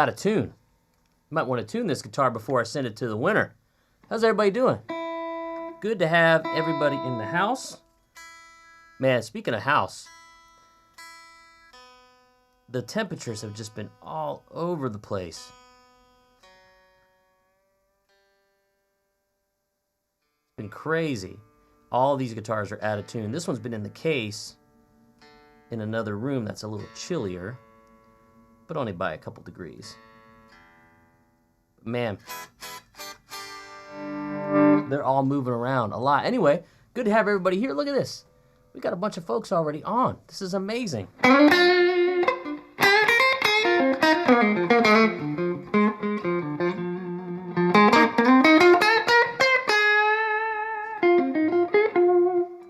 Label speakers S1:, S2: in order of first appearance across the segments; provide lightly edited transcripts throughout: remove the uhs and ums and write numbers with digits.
S1: got to tune. Might want to tune this guitar before I send it to the winner. How's everybody doing? Good to have everybody in the house. Man, speaking of house, the temperatures have just been all over the place. It's been crazy. All these guitars are out of tune. This one's been in the case in another room that's a little chillier, but only by a couple degrees. Man, they're all moving around a lot. Anyway, good to have everybody here. Look at this. We got a bunch of folks already on. This is amazing.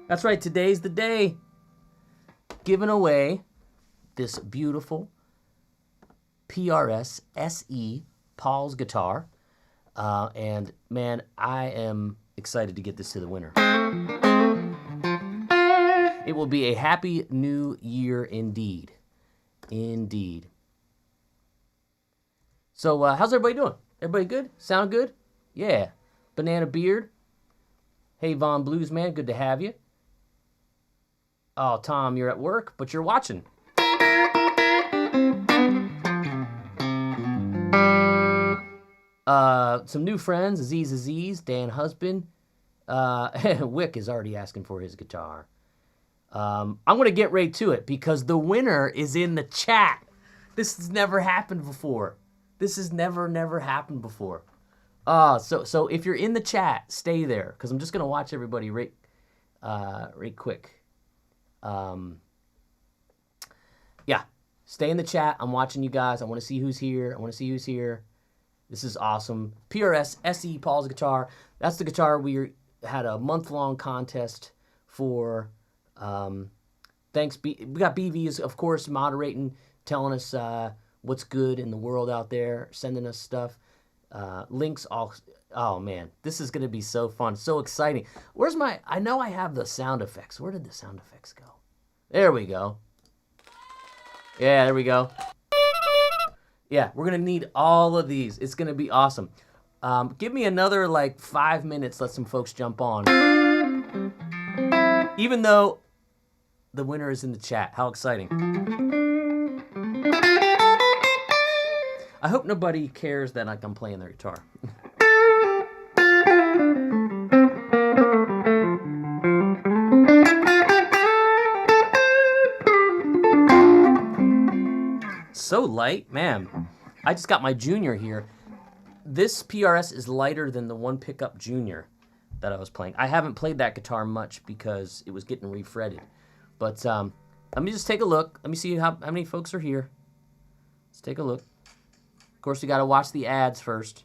S1: That's right, today's the day. Giving away this beautiful PRS SE Paul's guitar. And man, I am excited to get this to the winner. It will be a happy new year indeed. Indeed. So how's everybody doing? Everybody good? Sound good? Yeah. Banana Beard. Hey, Von Blues Man, good to have you. Oh, Tom, you're at work, but you're watching. Some new friends, Aziz, Dan Husband. Wick is already asking for his guitar. I'm going to get right to it because the winner is in the chat. This has never happened before. This has never happened before. So if you're in the chat, stay there because I'm just going to watch everybody right quick. Yeah, stay in the chat. I'm watching you guys. I want to see who's here. This is awesome. PRS SE Paul's guitar. That's the guitar we had a month-long contest for. Thanks. We got BVs, of course, moderating, telling us what's good in the world out there, sending us stuff. Links all. Oh man, this is gonna be so fun, so exciting. Where's my? I know I have the sound effects. Where did the sound effects go? There we go. Yeah, there we go. Yeah, we're gonna need all of these. It's gonna be awesome. Give me another like 5 minutes. Let some folks jump on. Even though the winner is in the chat, how exciting! I hope nobody cares that I'm playing their guitar. So light, man. I just got my Junior here. This PRS is lighter than the one pickup Junior that I was playing. I haven't played that guitar much because it was getting refretted. But let me just take a look. Let me see how many folks are here. Let's take a look. Of course, we got to watch the ads first.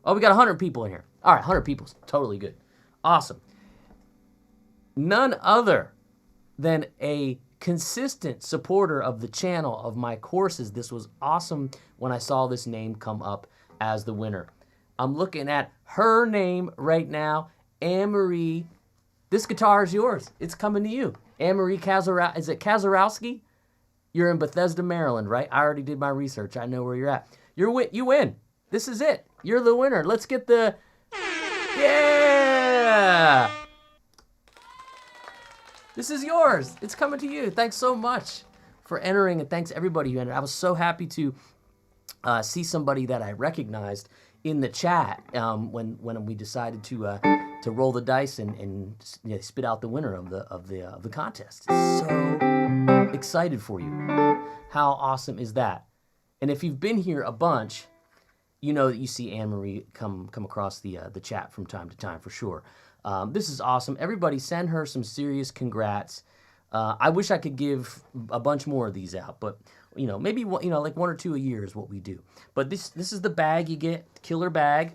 S1: Oh, we got 100 people in here. All right, 100 people. Totally good. Awesome. None other than a consistent supporter of the channel, of my courses. This was awesome when I saw this name come up as the winner. I'm looking at her name right now, Anne-Marie. This guitar is yours. It's coming to you. Anne-Marie Kazarowski. Is it Kazarowski? You're in Bethesda, Maryland, right? I already did my research. I know where you're at. You win. This is it. You're the winner. Let's get the... Yeah! This is yours. It's coming to you. Thanks so much for entering, and thanks everybody who entered. I was so happy to see somebody that I recognized in the chat when we decided to roll the dice and spit out the winner of the contest. So excited for you. How awesome is that? And if you've been here a bunch, you know that you see Anne-Marie come across the chat from time to time for sure. This is awesome. Everybody send her some serious congrats. I wish I could give a bunch more of these out, but maybe like 1 or 2 a year is what we do. But this is the bag you get, killer bag.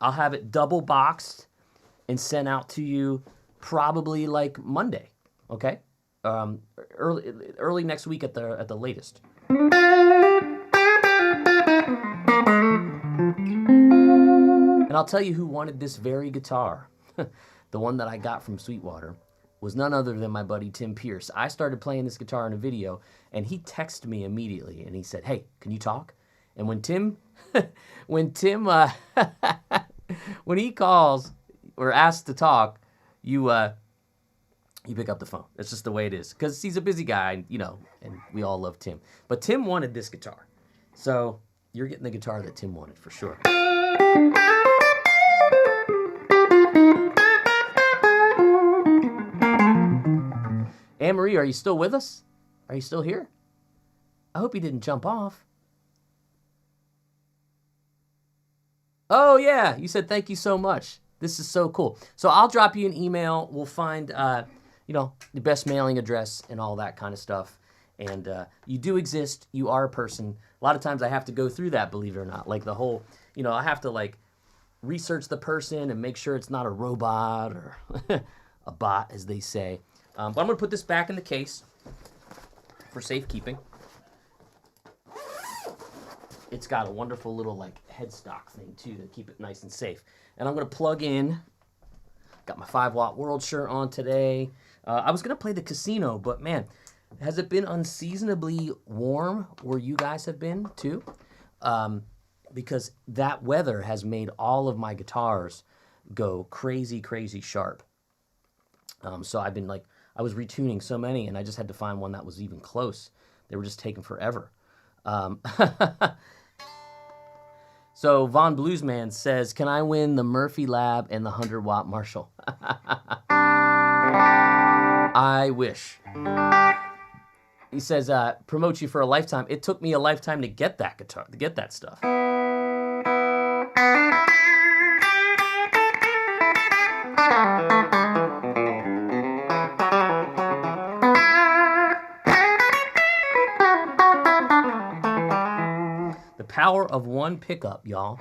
S1: I'll have it double boxed and sent out to you probably like Monday, okay? Early next week at the latest. And I'll tell you who wanted this very guitar, the one that I got from Sweetwater. was none other than my buddy Tim Pierce. I started playing this guitar in a video, and he texted me immediately, and he said, "Hey, can you talk?" And when Tim, when he calls or asks to talk, you pick up the phone. That's just the way it is, because he's a busy guy, you know, and we all love Tim. But Tim wanted this guitar, so you're getting the guitar that Tim wanted for sure. Anne-Marie, are you still with us? Are you still here? I hope you didn't jump off. Oh, yeah. You said thank you so much. This is so cool. So I'll drop you an email. We'll find, you know, the best mailing address and all that kind of stuff. And you do exist. You are a person. A lot of times I have to go through that, believe it or not. Like the whole, you know, I have to, like, research the person and make sure it's not a robot or a bot, as they say. But I'm going to put this back in the case for safekeeping. It's got a wonderful little, like, headstock thing, too, to keep it nice and safe. And I'm going to plug in. Got my 5-watt World shirt on today. I was going to play the casino, but, man, has it been unseasonably warm where you guys have been, too? Because that weather has made all of my guitars go crazy, crazy sharp. So I've been, like, I was retuning so many, and I just had to find one that was even close. They were just taking forever. So Von Bluesman says, can I win the Murphy Lab and the 100-watt Marshall? I wish. He says, promote you for a lifetime. It took me a lifetime to get that guitar, to get that stuff. Power of one pickup, y'all.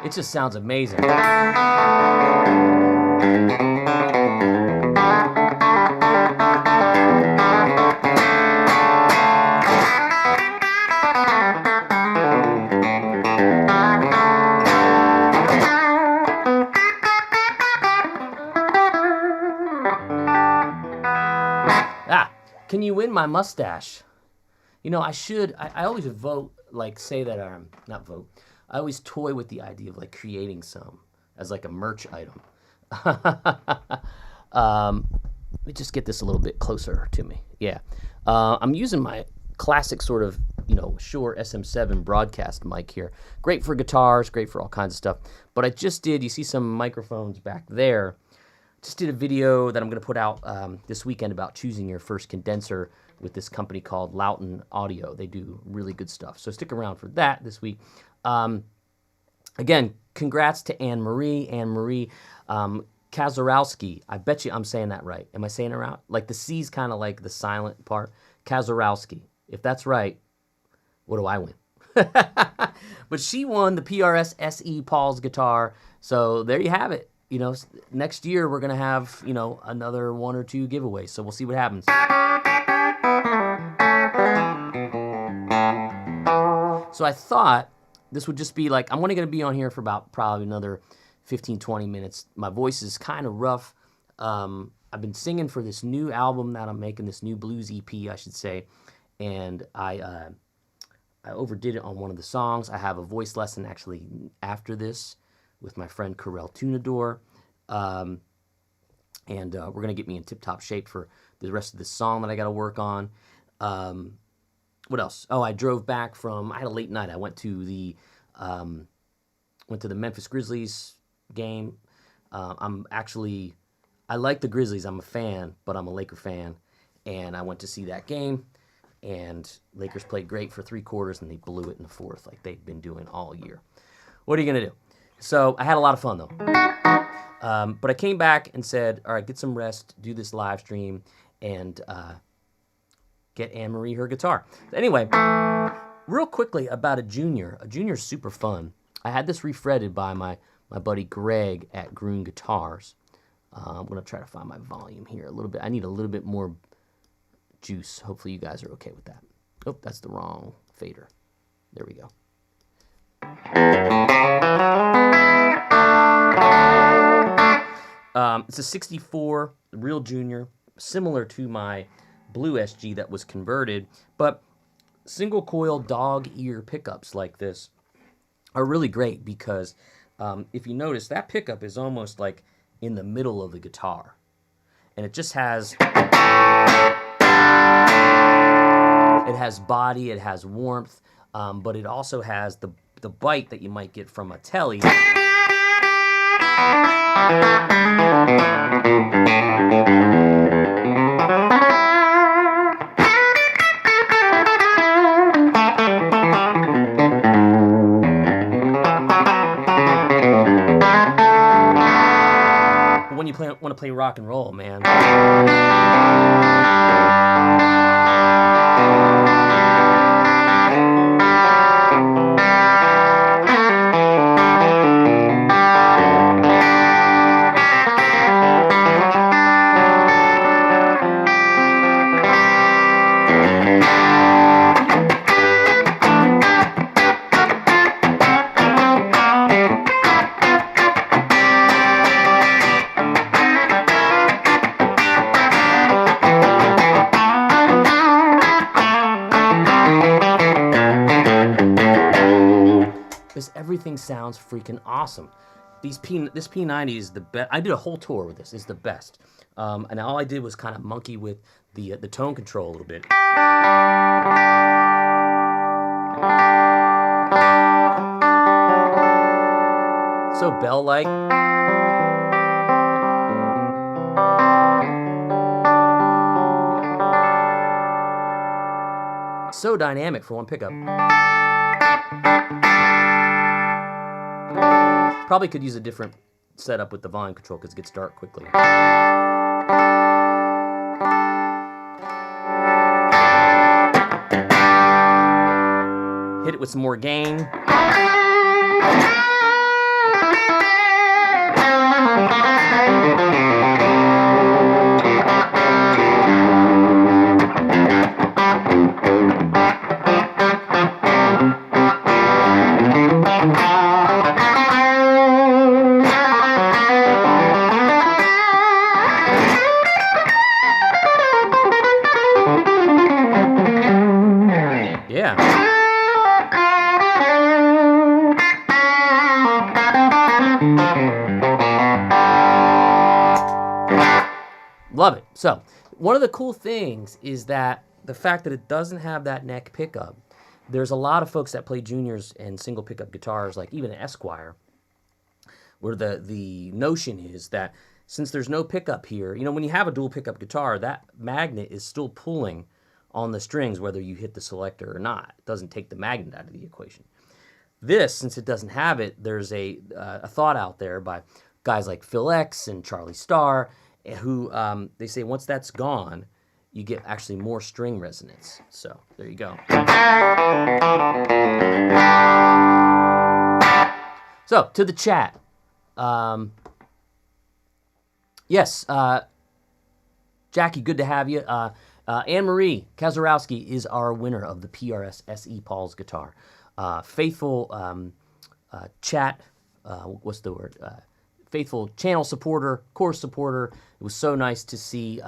S1: It just sounds amazing. Can you win my mustache? You know, I should. I always vote, like, say that not vote. I always toy with the idea of, like, creating some as, like, a merch item. Let me just get this a little bit closer to me. Yeah. I'm using my classic sort of, you know, Shure SM7 broadcast mic here. Great for guitars, great for all kinds of stuff. But I just did, you see some microphones back there. Just did a video that I'm going to put out this weekend about choosing your first condenser with this company called Loughton Audio. They do really good stuff. So stick around for that this week. Again, congrats to Anne-Marie. Anne-Marie Kazarowski. I bet you I'm saying that right. Am I saying it right? Like the C's kind of like the silent part. Kazarowski. If that's right, what do I win? But she won the PRS SE Paul's guitar. So there you have it. You know, next year we're going to have, you know, another 1 or 2 giveaways. So we'll see what happens. So I thought this would just be like, I'm only going to be on here for about probably another 15, 20 minutes. My voice is kind of rough. I've been singing for this new album that I'm making, this new blues EP, I should say. And I overdid it on one of the songs. I have a voice lesson actually after this with my friend Karel Tunador. And we're going to get me in tip-top shape for the rest of this song that I got to work on. What else? Oh, I drove back from, I had a late night. I went to the Memphis Grizzlies game. I like the Grizzlies. I'm a fan, but I'm a Laker fan. And I went to see that game. And Lakers played great for 3 quarters, and they blew it in the 4th like they've been doing all year. What are you going to do? So I had a lot of fun, though. But I came back and said, all right, get some rest, do this live stream, and get Anne-Marie her guitar. Anyway, real quickly about a junior. A junior's super fun. I had this refretted by my buddy Greg at Groon Guitars. I'm going to try to find my volume here a little bit. I need a little bit more juice. Hopefully you guys are okay with that. Oh, that's the wrong fader. There we go. It's a 64 real junior, similar to my Blue SG that was converted, but single coil dog ear pickups like this are really great because if you notice, that pickup is almost like in the middle of the guitar, and it just has body, it has warmth, but it also has the bite that you might get from a telly. But when you want to play rock and roll, man. Everything sounds freaking awesome. This P90 is the best. I did a whole tour with this. It's the best. And all I did was kind of monkey with the tone control a little bit. So bell-like. So dynamic for one pickup. Probably could use a different setup with the volume control because it gets dark quickly. Hit it with some more gain. Love it. So, one of the cool things is that the fact that it doesn't have that neck pickup. There's a lot of folks that play juniors and single pickup guitars, like even an Esquire, where the notion is that since there's no pickup here, you know, when you have a dual pickup guitar, that magnet is still pulling on the strings whether you hit the selector or not. It doesn't take the magnet out of the equation. This, since it doesn't have it, there's a thought out there by guys like Phil X and Charlie Starr, who they say once that's gone, you get actually more string resonance. So there you go. So to the chat. Yes, Jackie, good to have you. Anne-Marie Kazarowski is our winner of the PRS SE Paul's guitar. Faithful chat, what's the word? Faithful channel supporter, course supporter. It was so nice to see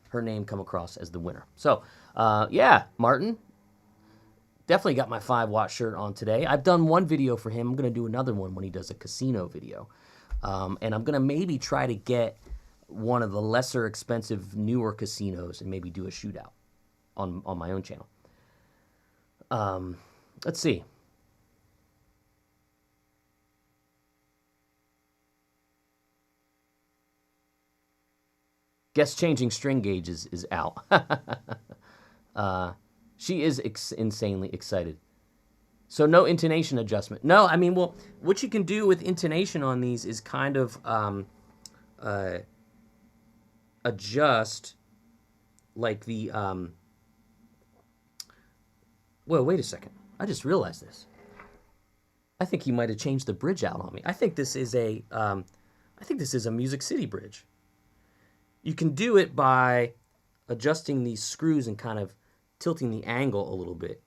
S1: her name come across as the winner. So, yeah, Martin, definitely got my 5-watt shirt on today. I've done one video for him. I'm going to do another one when he does a casino video. And I'm going to maybe try to get one of the lesser expensive, newer casinos and maybe do a shootout on my own channel. Let's see. Guess changing string gauges is out. She is insanely excited. So no intonation adjustment. No, I mean, well, what you can do with intonation on these is kind of adjust like the... Whoa, wait a second. I just realized this. I think he might have changed the bridge out on me. I think this is a Music City bridge. You can do it by adjusting these screws and kind of tilting the angle a little bit.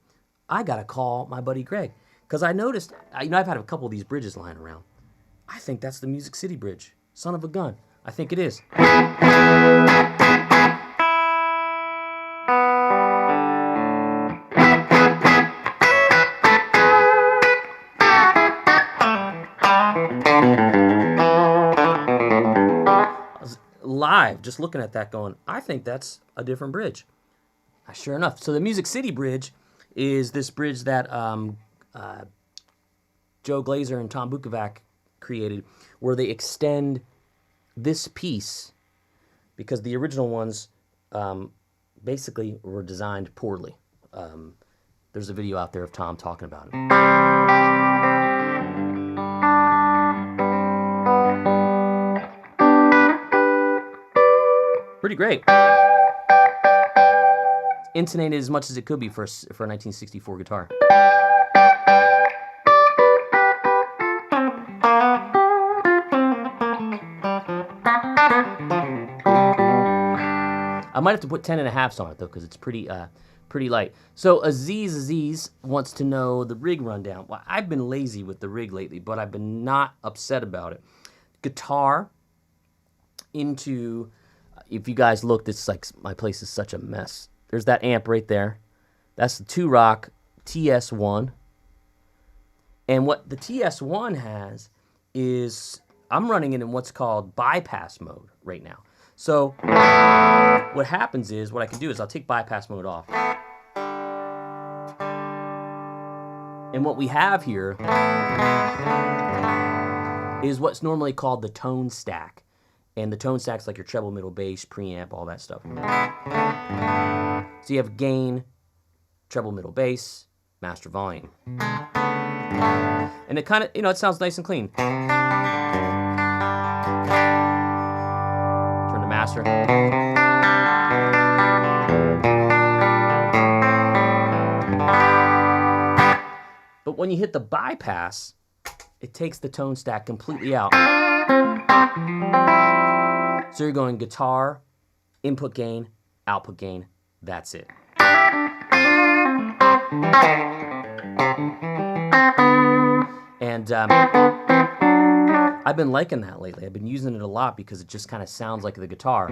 S1: I gotta call my buddy Greg because I noticed, I've had a couple of these bridges lying around. I think that's the Music City bridge. Son of a gun. I think it is. Live, just looking at that going, I think that's a different bridge. Sure enough. So the Music City bridge is this bridge that Joe Glazer and Tom Bukovac created, where they extend this piece because the original ones basically were designed poorly. There's a video out there of Tom talking about it. Pretty great. Intonated as much as it could be for a 1964 guitar. I might have to put 10.5s on it though, because it's pretty light. So Aziz wants to know the rig rundown. Well, I've been lazy with the rig lately, but I've been not upset about it. Guitar into, if you guys look, this is like, my place is such a mess. There's that amp right there. That's the 2-Rock TS1. And what the TS1 has is, I'm running it in what's called bypass mode right now. So what happens is, what I can do is I'll take bypass mode off. And what we have here is what's normally called the tone stack. And the tone stack's like your treble, middle, bass, preamp, all that stuff. So you have gain, treble, middle, bass, master, volume. And it kind of, it sounds nice and clean. Turn to master. But when you hit the bypass, it takes the tone stack completely out. So you're going guitar, input gain, output gain, that's it. And I've been liking that lately. I've been using it a lot because it just kind of sounds like the guitar.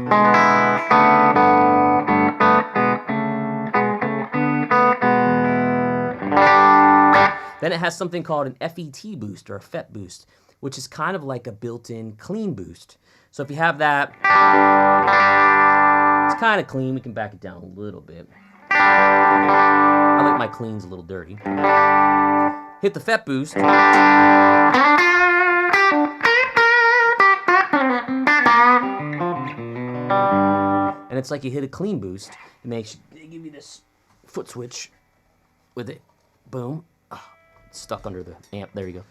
S1: Then it has something called an FET boost or a FET boost, which is kind of like a built-in clean boost. So if you have that, it's kind of clean. We can back it down a little bit. I like my cleans a little dirty. Hit the FET boost. And it's like you hit a clean boost. They give you this foot switch with it. Boom. Oh, it's stuck under the amp. There you go.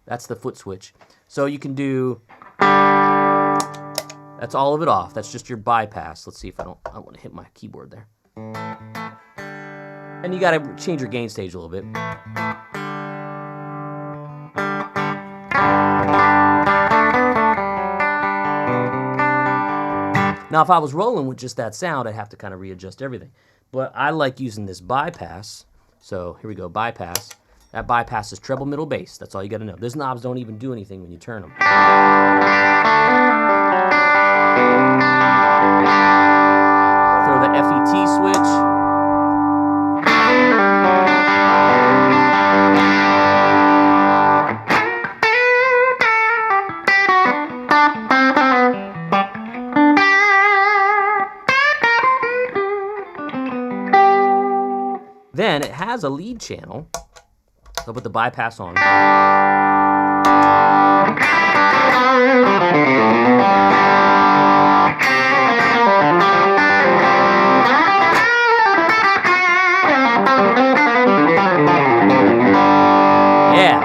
S1: That's the foot switch. So you can do, that's all of it off. That's just your bypass. Let's see if I don't want to hit my keyboard there. And you got to change your gain stage a little bit. Now, if I was rolling with just that sound, I'd have to kind of readjust everything. But I like using this bypass. So here we go, bypass. That bypass is treble, middle, bass. That's all you got to know. Those knobs don't even do anything when you turn them. Throw the FET switch. Then it has a lead channel. So I'll put the bypass on. Yeah.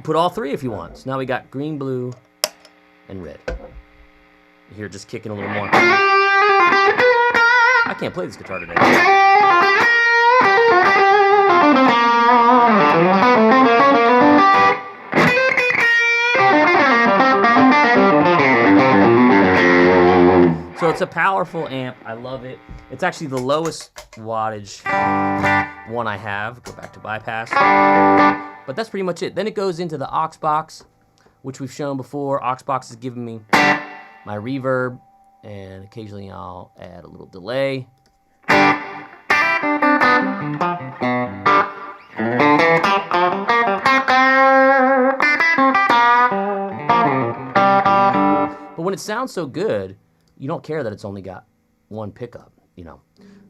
S1: Put all three if you want. So now we got green, blue, and red. Here, just kicking a little more. I can't play this guitar today. So it's a powerful amp. I love it. It's actually the lowest wattage one I have. Go back to bypass. But that's pretty much it. Then it goes into the aux box, which we've shown before. Aux box is giving me my reverb, and occasionally I'll add a little delay. But when it sounds so good, you don't care that it's only got one pickup, you know.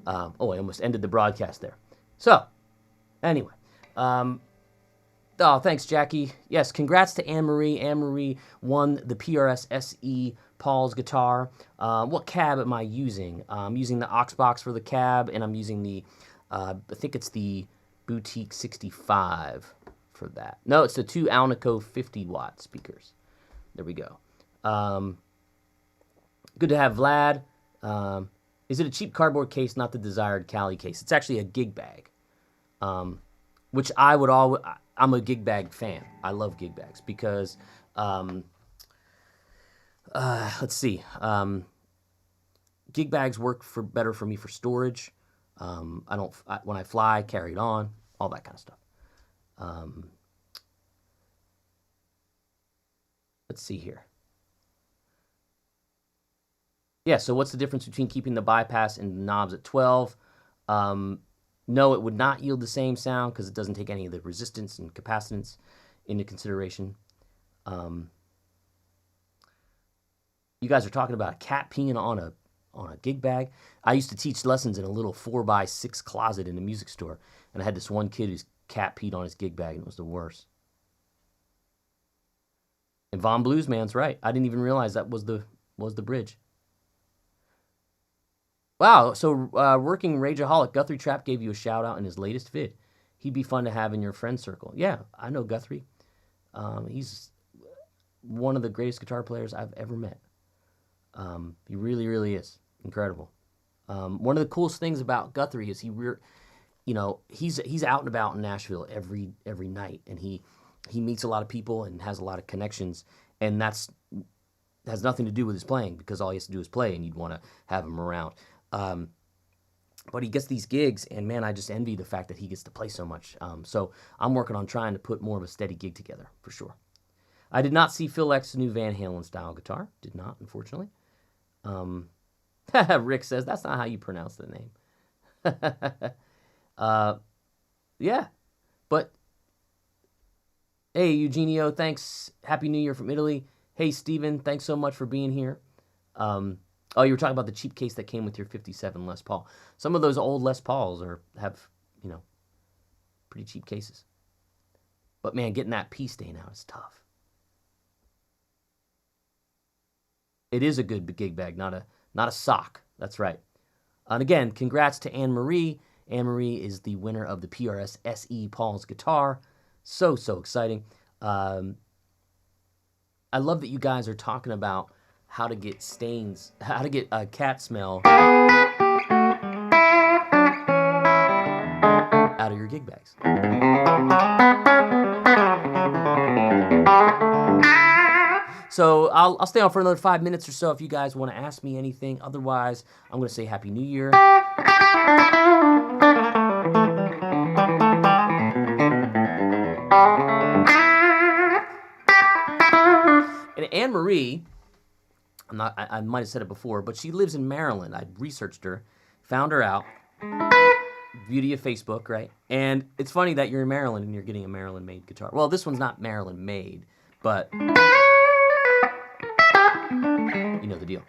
S1: Oh, I almost ended the broadcast there. So, anyway. Oh, thanks, Jackie. Yes, congrats to Anne-Marie. Anne-Marie won the PRS SE Paul's guitar. What cab am I using? I'm using the aux box for the cab, and I'm using the, I think it's the Boutique 65 for that. No, it's the two Alnico 50-watt speakers. There we go. Good to have Vlad. Is it a cheap cardboard case, not the desired Cali case? It's actually a gig bag, which I would always... I'm a gig bag fan. I love gig bags because, let's see, gig bags work better for me for storage. When I fly, carry it on, all that kind of stuff. Let's see here. Yeah, so what's the difference between keeping the bypass and the knobs at 12? No, it would not yield the same sound because it doesn't take any of the resistance and capacitance into consideration. You guys are talking about a cat peeing on a gig bag. I used to teach lessons in a little 4x6 closet in a music store, and I had this one kid whose cat peed on his gig bag, and it was the worst. And Von Bluesman's right. I didn't even realize that was the bridge. Wow, so Working Rageaholic, Guthrie Trapp gave you a shout-out in his latest vid. He'd be fun to have in your friend circle. Yeah, I know Guthrie. He's one of the greatest guitar players I've ever met. He really, really is. Incredible. One of the coolest things about Guthrie is he's out and about in Nashville every night, and he meets a lot of people and has a lot of connections, and has nothing to do with his playing because all he has to do is play, and you'd want to have him around. But he gets these gigs, and man, I just envy the fact that he gets to play so much. So I'm working on trying to put more of a steady gig together, for sure. I did not see Phil X's new Van Halen style guitar. Did not, unfortunately. Rick says, that's not how you pronounce the name. Yeah. But, hey, Eugenio, thanks. Happy New Year from Italy. Hey, Steven, thanks so much for being here. Oh, you were talking about the cheap case that came with your 57 Les Paul. Some of those old Les Pauls have pretty cheap cases. But man, getting that pea stain out is tough. It is a good gig bag, not a sock. That's right. And again, congrats to Anne-Marie. Anne-Marie is the winner of the PRS SE Paul's guitar. So exciting. I love that you guys are talking about how to get stains, how to get a cat smell out of your gig bags. So I'll stay on for another 5 minutes or so if you guys want to ask me anything. Otherwise, I'm going to say Happy New Year. And Anne-Marie, I might have said it before, but she lives in Maryland. I researched her, found her out, beauty of Facebook, right? And it's funny that you're in Maryland and you're getting a Maryland-made guitar. Well, this one's not Maryland-made, but you know the deal.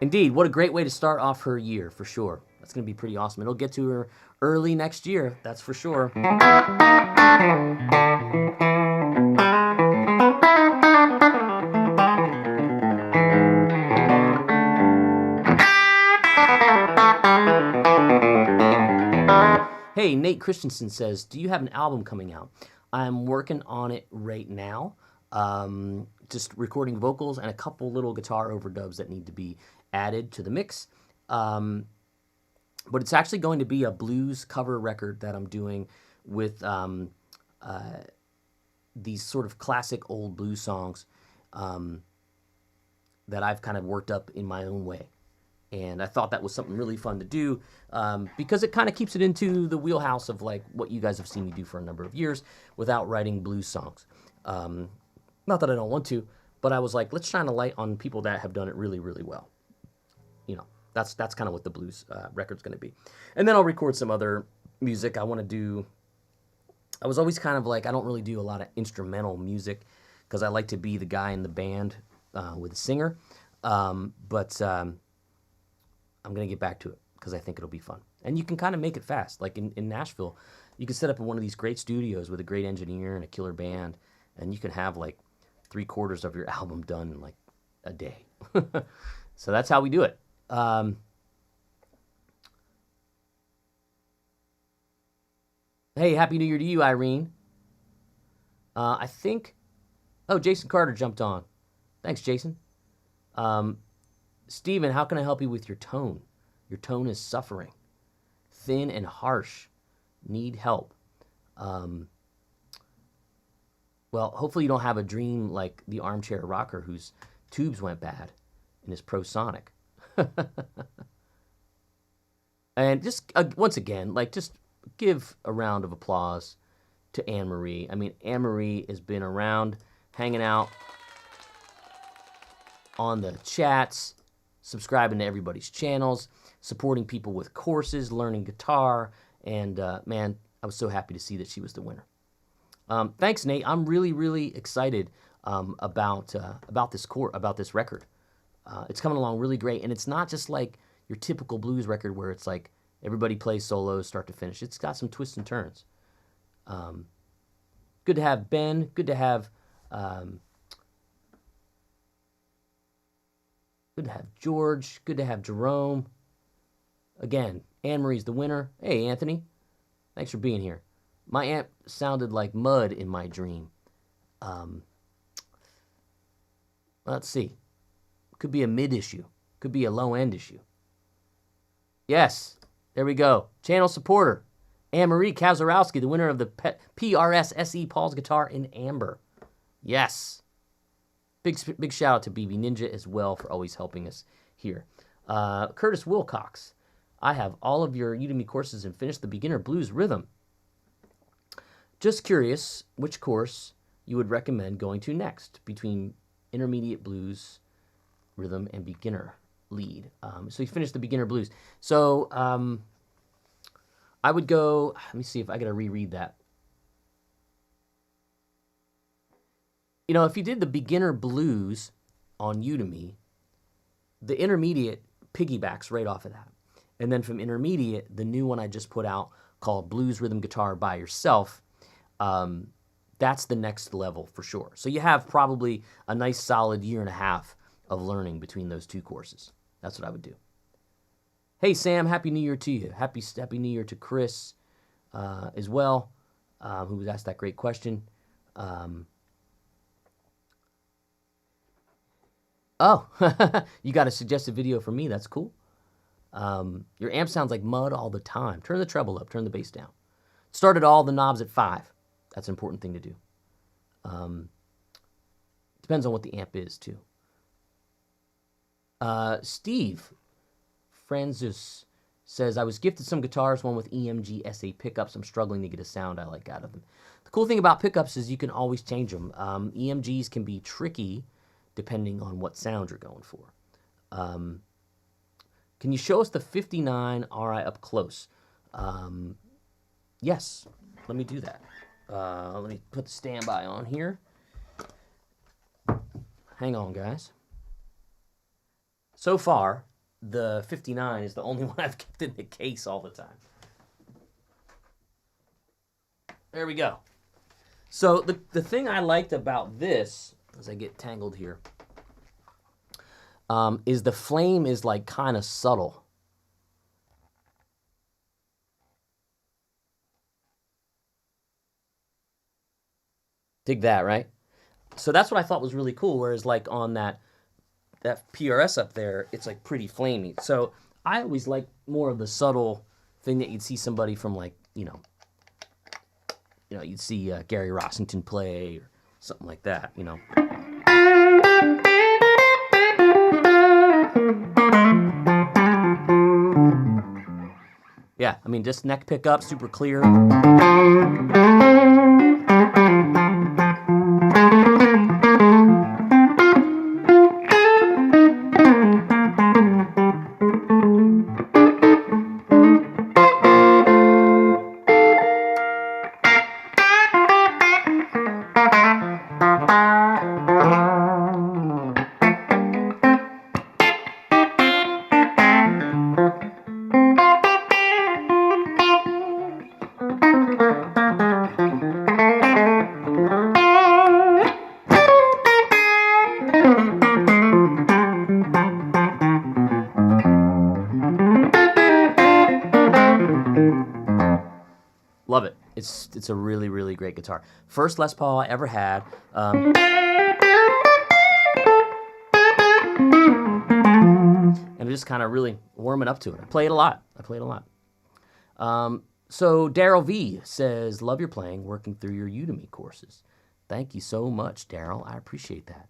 S1: Indeed, what a great way to start off her year, for sure. That's going to be pretty awesome. It'll get to her early next year, that's for sure. Hey, Nate Christensen says, do you have an album coming out? I'm working on it right now. Just recording vocals and a couple little guitar overdubs that need to be added to the mix. But it's actually going to be a blues cover record that I'm doing with these sort of classic old blues songs that I've kind of worked up in my own way. And I thought that was something really fun to do because it kind of keeps it into the wheelhouse of like what you guys have seen me do for a number of years without writing blues songs. Not that I don't want to, but I was like, let's shine a light on people that have done it really, really well. You know, that's kind of what the blues record's going to be. And then I'll record some other music. I want to do. I was always kind of like, I don't really do a lot of instrumental music because I like to be the guy in the band with a singer. But I'm going to get back to it because I think it'll be fun. And you can kind of make it fast. Like in Nashville, you can set up in one of these great studios with a great engineer and a killer band, and you can have like 3/4 of your album done in like a day. So that's how we do it. Hey, Happy New Year to you, Irene. I think... Oh, Jason Carter jumped on. Thanks, Jason. Steven, how can I help you with your tone? Your tone is suffering. Thin and harsh. Need help. Well, hopefully you don't have a dream like the armchair rocker whose tubes went bad in his prosonic. And just, once again, like, just give a round of applause to Anne-Marie. I mean, Anne-Marie has been around, hanging out on the chats, subscribing to everybody's channels, supporting people with courses, learning guitar, and man, I was so happy to see that she was the winner. Thanks, Nate. I'm really, really excited about this record. It's coming along really great, and it's not just like your typical blues record where it's like everybody plays solos start to finish. It's got some twists and turns. Good to have Ben. Good to have George. Good to have Jerome. Again, Anne-Marie's the winner. Hey, Anthony. Thanks for being here. My amp sounded like mud in my dream. Let's see. Could be a mid issue. Could be a low end issue. Yes, there we go. Channel supporter. Anne-Marie Kazarowski, the winner of the PRS SE Paul's guitar in amber. Yes. Big shout out to BB Ninja as well for always helping us here. Curtis Wilcox. I have all of your Udemy courses and finished the beginner blues rhythm. Just curious which course you would recommend going to next between intermediate blues rhythm and beginner lead. So you finished the beginner blues. So I would go, let me see if I got to reread that. You know, if you did the beginner blues on Udemy, the intermediate piggybacks right off of that. And then from intermediate, the new one I just put out called Blues Rhythm Guitar by Yourself, that's the next level for sure. So you have probably a nice solid 1.5 years of learning between those two courses. That's what I would do. Hey, Sam, Happy New Year to you. Happy New Year to Chris as well, who was asked that great question. Oh, you got a suggested video for me. That's cool. Your amp sounds like mud all the time. Turn the treble up. Turn the bass down. Started all the knobs at 5. That's an important thing to do. Depends on what the amp is, too. Steve Franzus says, I was gifted some guitars, one with EMG SA pickups. I'm struggling to get a sound I like out of them. The cool thing about pickups is you can always change them. EMGs can be tricky depending on what sound you're going for. Can you show us the 59 RI up close? Yes, let me do that. Let me put the standby on here. Hang on, guys. So far, the 59 is the only one I've kept in the case all the time. There we go. So the thing I liked about this, as I get tangled here, is the flame is like kind of subtle. Dig that, right? So that's what I thought was really cool, whereas like on that PRS up there, it's like pretty flamey. So I always like more of the subtle thing that you'd see somebody from like, you'd see Gary Rossington play or something like that, Yeah, I mean, just neck pickup, super clear. Love it. It's a really, really great guitar. First Les Paul I ever had. And just kind of really warming up to it. I play it a lot. So Daryl V says, love your playing, working through your Udemy courses. Thank you so much, Daryl. I appreciate that.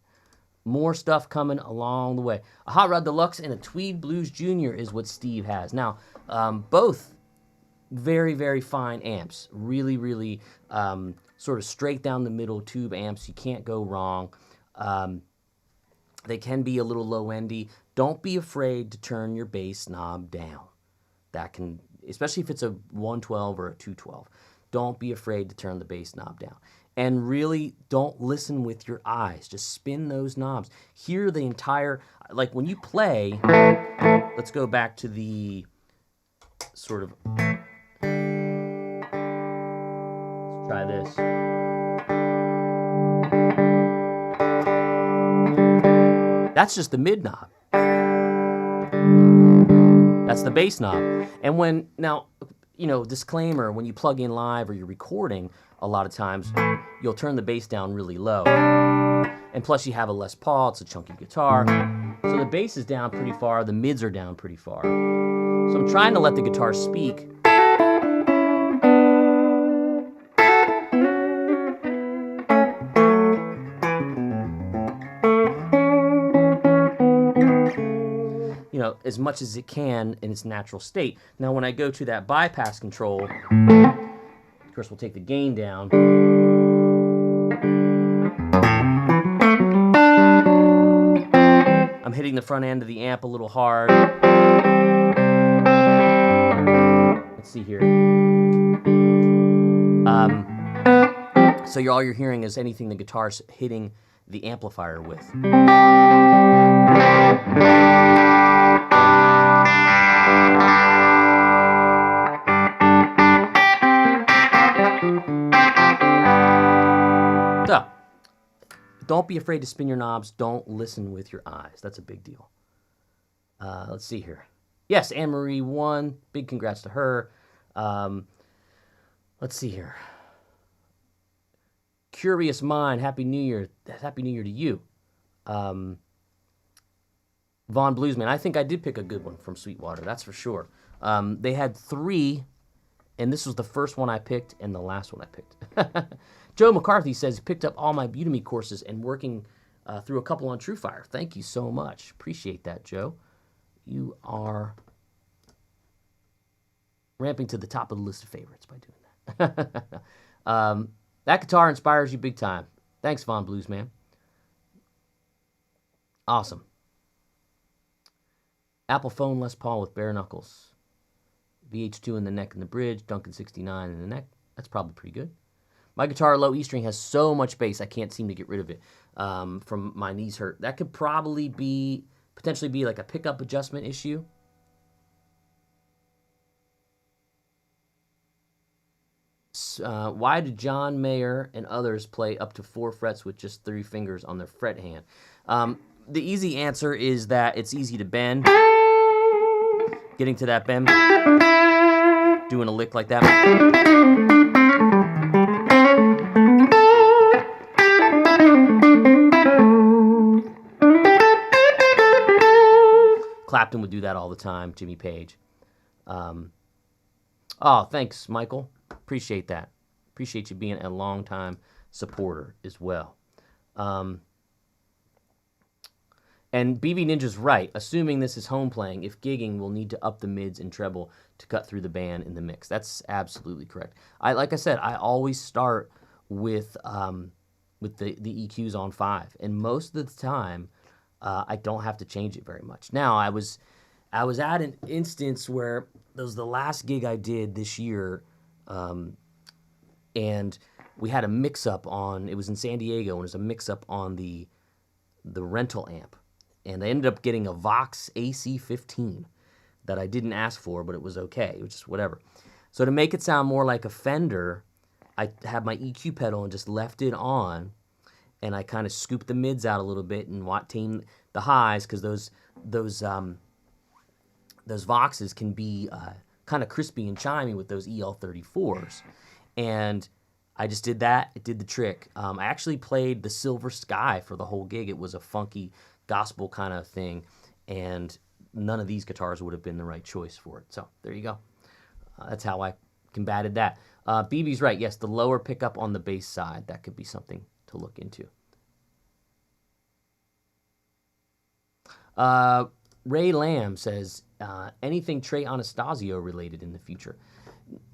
S1: More stuff coming along the way. A Hot Rod Deluxe and a Tweed Blues Junior is what Steve has. Now, both very, very fine amps. Really, really sort of straight down the middle tube amps. You can't go wrong. They can be a little low-endy. Don't be afraid to turn your bass knob down. That can, especially if it's a 112 or a 212. Don't be afraid to turn the bass knob down. And really, don't listen with your eyes. Just spin those knobs. Hear the entire, like when you play, let's go back to the sort of, let's try this. That's just the mid knob. That's the bass knob. And when, now, disclaimer, when you plug in live or you're recording, a lot of times you'll turn the bass down really low. And plus you have a Les Paul, it's a chunky guitar. So the bass is down pretty far, the mids are down pretty far. So I'm trying to let the guitar speak. As much as it can in its natural state. Now when I go to that bypass control, of course we'll take the gain down. I'm hitting the front end of the amp a little hard. Let's see here. So all you're hearing is anything the guitar's hitting the amplifier with. So, don't be afraid to spin your knobs. Don't listen with your eyes. That's a big deal. Let's see here. Yes, Anne-Marie won. Big congrats to her. Let's see here. Curious Mind, Happy New Year. Happy New Year to you. Von Bluesman, I think I did pick a good one from Sweetwater, that's for sure. They had 3, and this was the first one I picked and the last one I picked. Joe McCarthy says he picked up all my Udemy courses and working through a couple on TrueFire. Thank you so much. Appreciate that, Joe. You are ramping to the top of the list of favorites by doing that. That guitar inspires you big time. Thanks, Von Bluesman. Awesome. Apple phone Les Paul with bare knuckles. VH2 in the neck and the bridge. Duncan 69 in the neck. That's probably pretty good. My guitar low E string has so much bass I can't seem to get rid of it from my knees hurt. That could probably potentially be like a pickup adjustment issue. Why do John Mayer and others play up to 4 frets with just 3 fingers on their fret hand? The easy answer is that it's easy to bend. Getting to that bend, doing a lick like that. Clapton would do that all the time, Jimmy Page. Oh, thanks, Michael. Appreciate that. Appreciate you being a long-time supporter as well. And BB Ninja's right. Assuming this is home playing, if gigging, we'll need to up the mids and treble to cut through the band in the mix. That's absolutely correct. Like I said, I always start with the EQs on 5, and most of the time, I don't have to change it very much. Now, I was at an instance where it was the last gig I did this year, and we had a mix-up on, it was in San Diego, and it was a mix-up on the rental amp. And I ended up getting a Vox AC-15 that I didn't ask for, but it was okay. It was just whatever. So to make it sound more like a Fender, I had my EQ pedal and just left it on, and I kind of scooped the mids out a little bit and tamed the highs, because those Voxes can be kind of crispy and chimey with those EL34s. And I just did that. It did the trick. I actually played the Silver Sky for the whole gig. It was a funky gospel kind of thing, and none of these guitars would have been the right choice for it. So there you go. That's how I combated that. BB's right. Yes, the lower pickup on the bass side, that could be something to look into. Ray Lamb says, anything Trey Anastasio related in the future?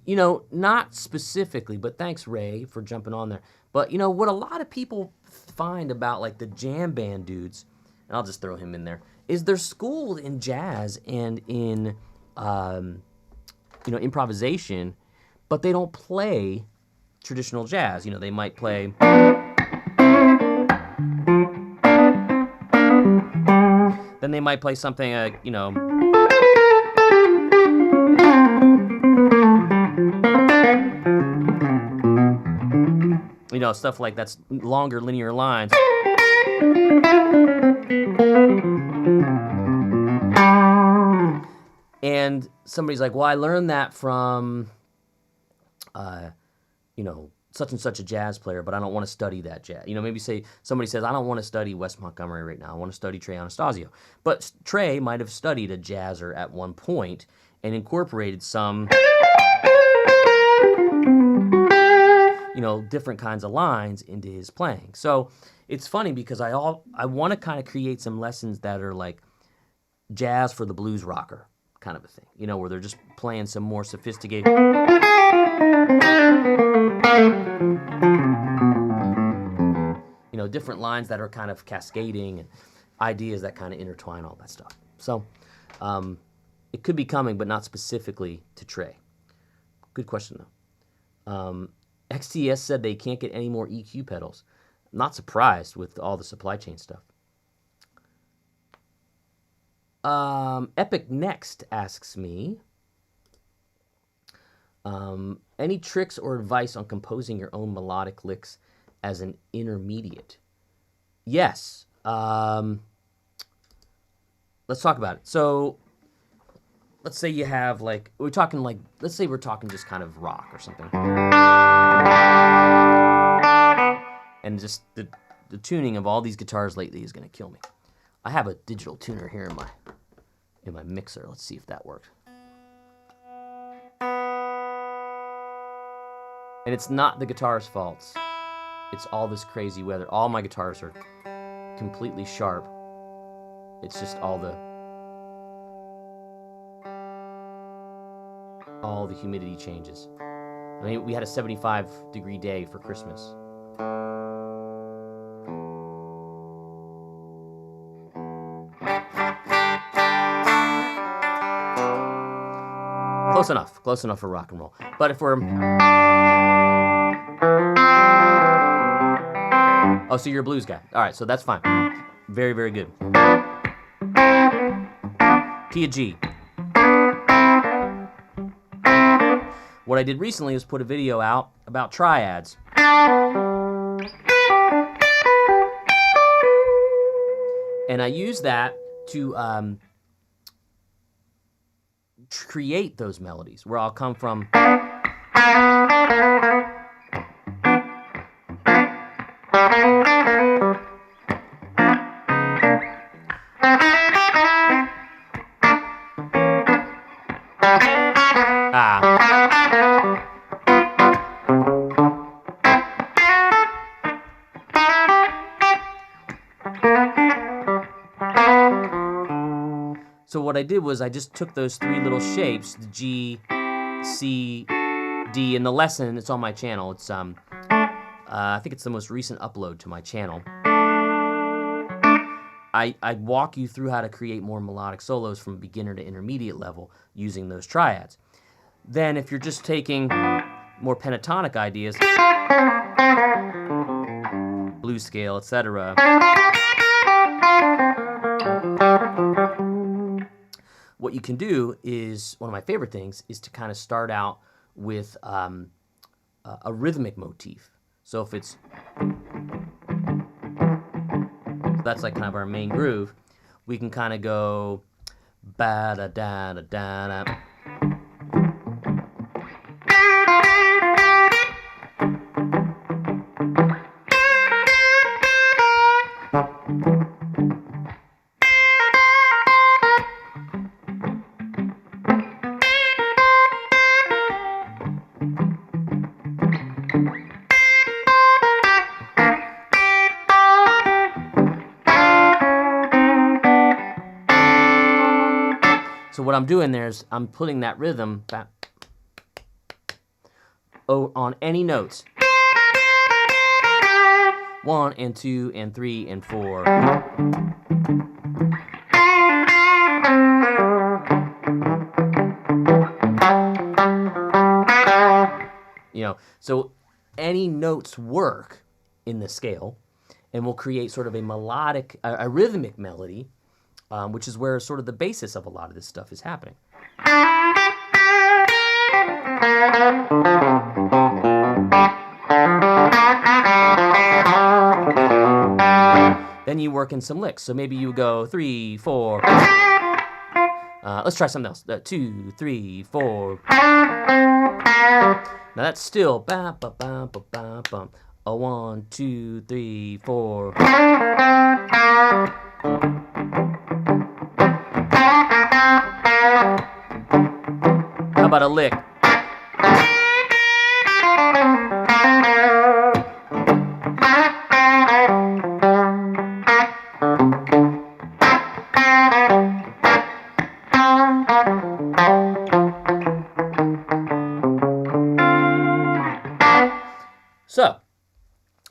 S1: You know, not specifically, but thanks, Ray, for jumping on there. But, you know, what a lot of people find about, like, the jam band dudes, and I'll just throw him in there, is they're schooled in jazz and in, improvisation, but they don't play traditional jazz. You know, they might play... Then they might play something, stuff like that's longer linear lines. And somebody's like, well, I learned that from, such and such a jazz player, but I don't want to study that jazz. You know, maybe somebody says, I don't want to study Wes Montgomery right now. I want to study Trey Anastasio. But Trey might have studied a jazzer at one point and incorporated some, different kinds of lines into his playing. So it's funny because I want to kind of create some lessons that are like jazz for the blues rocker kind of a thing, where they're just playing some more sophisticated, different lines that are kind of cascading and ideas that kind of intertwine all that stuff. So it could be coming, but not specifically to Trey. Good question, though. XTS said they can't get any more EQ pedals. I'm not surprised with all the supply chain stuff. Epic Next asks me, any tricks or advice on composing your own melodic licks as an intermediate? Yes. Let's talk about it. So let's say you have let's say we're talking just kind of rock or something. And just the tuning of all these guitars lately is going to kill me. I have a digital tuner here in my mixer. Let's see if that works. And it's not the guitar's fault. It's all this crazy weather. All my guitars are completely sharp. It's just all the humidity changes. I mean, we had a 75-degree day for Christmas. Close enough for rock and roll. But if we're... Oh, so you're a blues guy. All right, so that's fine. Very, very good. Key of G. What I did recently was put a video out about triads. And I used that to create those melodies where I'll come from So what I did was I just took those three little shapes, the G, C, D. In the lesson, it's on my channel. It's I think it's the most recent upload to my channel. I walk you through how to create more melodic solos from beginner to intermediate level using those triads. Then if you're just taking more pentatonic ideas, blues scale, etc., what you can do is, one of my favorite things, is to kind of start out with a rhythmic motif. So if it's, that's like kind of our main groove, we can kind of go ba da da da da da. So what I'm doing there is I'm putting that rhythm back on any notes. 1 and 2 and 3 and 4. You know, so any notes work in the scale, and we'll create sort of a melodic, a rhythmic melody, which is where sort of the basis of a lot of this stuff is happening. Then you work in some licks. So maybe you go 3, 4. Let's try something else. 2, 3, 4. Now that's still ba ba ba ba ba ba. 1, 2, 3, 4. How about a lick? So,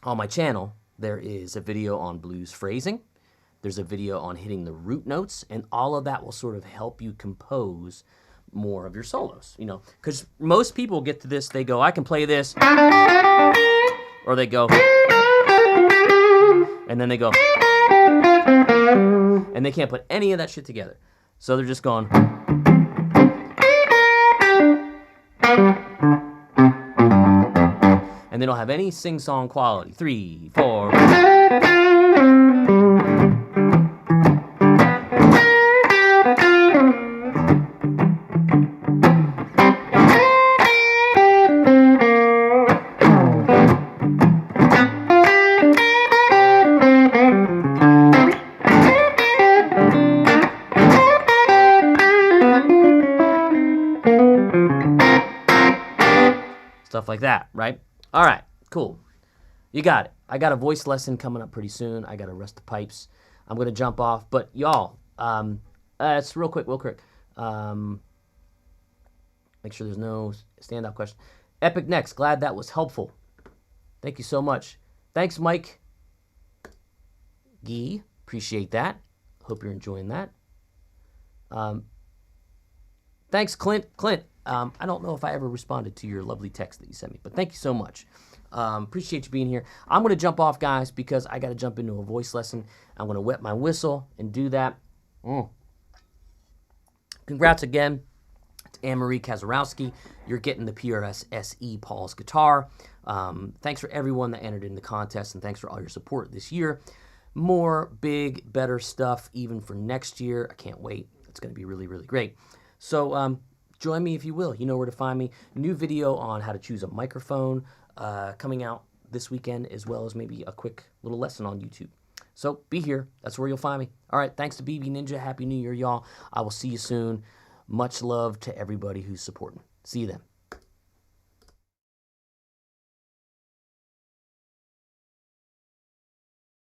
S1: on my channel, there is a video on blues phrasing. There's a video on hitting the root notes, and all of that will sort of help you compose more of your solos, you know, because most people get to this, they go, I can play this, or they go, and then they go, and they can't put any of that shit together. So they're just going, and they don't have any sing-song quality. 3, 4. Stuff like that, right? All right, cool. You got it. I got a voice lesson coming up pretty soon. I got to rest the pipes. I'm going to jump off. But y'all, it's real quick. Make sure there's no standout question. Epic Next, glad that was helpful. Thank you so much. Thanks, Mike. Gee, appreciate that. Hope you're enjoying that. Thanks, Clint. I don't know if I ever responded to your lovely text that you sent me, but thank you so much. Appreciate you being here. I'm going to jump off, guys, because I got to jump into a voice lesson. I'm going to wet my whistle and do that. Congrats again to Anne-Marie Kazarowski. You're getting the PRS SE Paul's guitar. Thanks for everyone that entered in the contest, and thanks for all your support this year. More big, better stuff even for next year. I can't wait. It's going to be really, really great. So, join me if you will. You know where to find me. New video on how to choose a microphone coming out this weekend, as well as maybe a quick little lesson on YouTube. So be here. That's where you'll find me. All right. Thanks to BB Ninja. Happy New Year, y'all. I will see you soon. Much love to everybody who's supporting. See you then.